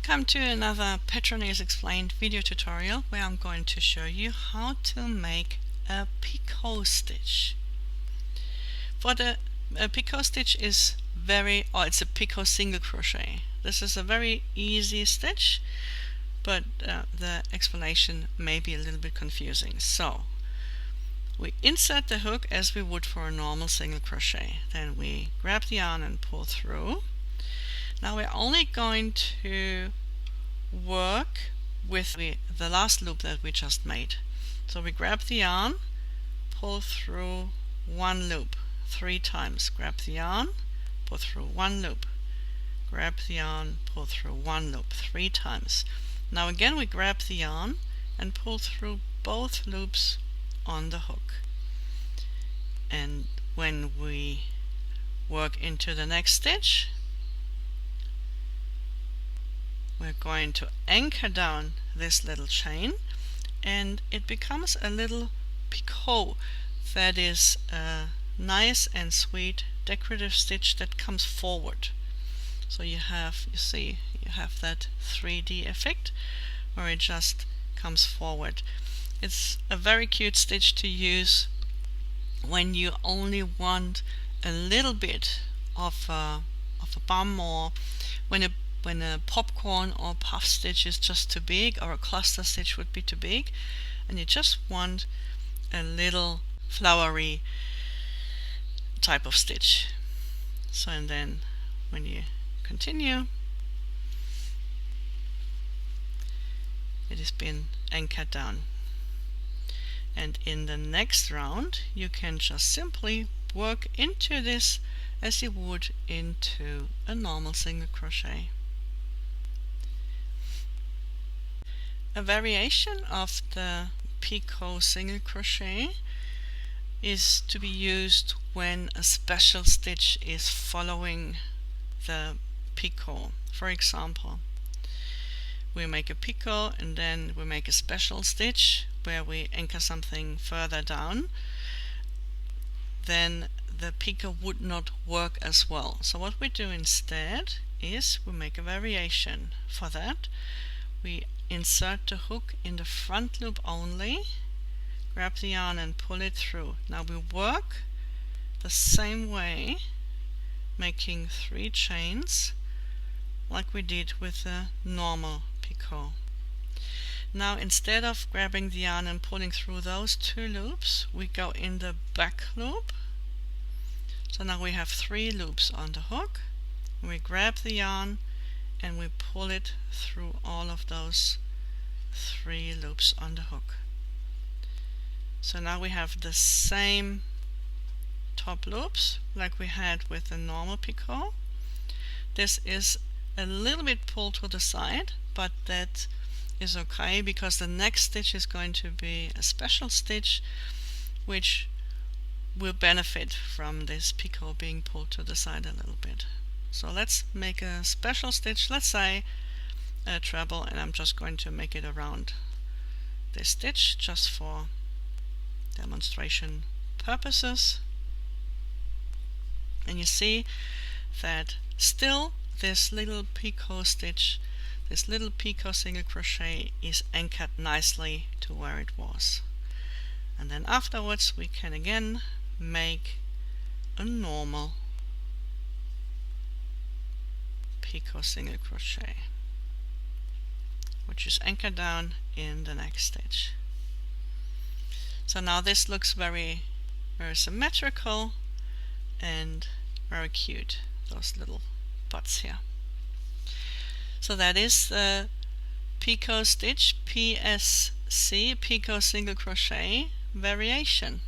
Welcome to another Petranese explained video tutorial where I'm going to show you how to make a picot stitch. For the picot stitch is it's a picot single crochet. This is a very easy stitch, but the explanation may be a little bit confusing. So we insert the hook as we would for a normal single crochet. Then we grab the yarn and pull through. Now we're only going to work with the last loop that we just made. So we grab the yarn, pull through one loop 3 times. Grab the yarn, pull through one loop. Grab the yarn, pull through one loop 3 times. Now again we grab the yarn and pull through both loops on the hook. And when we work into the next stitch, we're going to anchor down this little chain and it becomes a little picot that is a nice and sweet decorative stitch that comes forward. So you see you have that 3D effect where it just comes forward. It's a very cute stitch to use when you only want a little bit of a bum, or when a popcorn or puff stitch is just too big, or a cluster stitch would be too big, and you just want a little flowery type of stitch. So and then when you continue, it has been anchored down, and in the next round you can just simply work into this as you would into a normal single crochet. A variation of the picot single crochet is to be used when a special stitch is following the picot. For example, we make a picot and then we make a special stitch where we anchor something further down. Then the picot would not work as well. So what we do instead is we make a variation. For that, we insert the hook in the front loop only, grab the yarn and pull it through. Now we work the same way, making 3 chains like we did with the normal picot. Now instead of grabbing the yarn and pulling through those 2 loops, we go in the back loop. So now we have 3 loops on the hook. We grab the yarn and we pull it through all of those 3 loops on the hook. So now we have the same top loops like we had with the normal picot. This is a little bit pulled to the side, but that is okay because the next stitch is going to be a special stitch which will benefit from this picot being pulled to the side a little bit. So let's make a special stitch, let's say a treble, and I'm just going to make it around this stitch just for demonstration purposes. And you see that still this little picot stitch, this little picot single crochet is anchored nicely to where it was. And then afterwards we can again make a normal picot single crochet, which is anchored down in the next stitch. So now this looks very, very symmetrical and very cute, those little butts here. So that is the picot stitch, PSC, picot single crochet variation.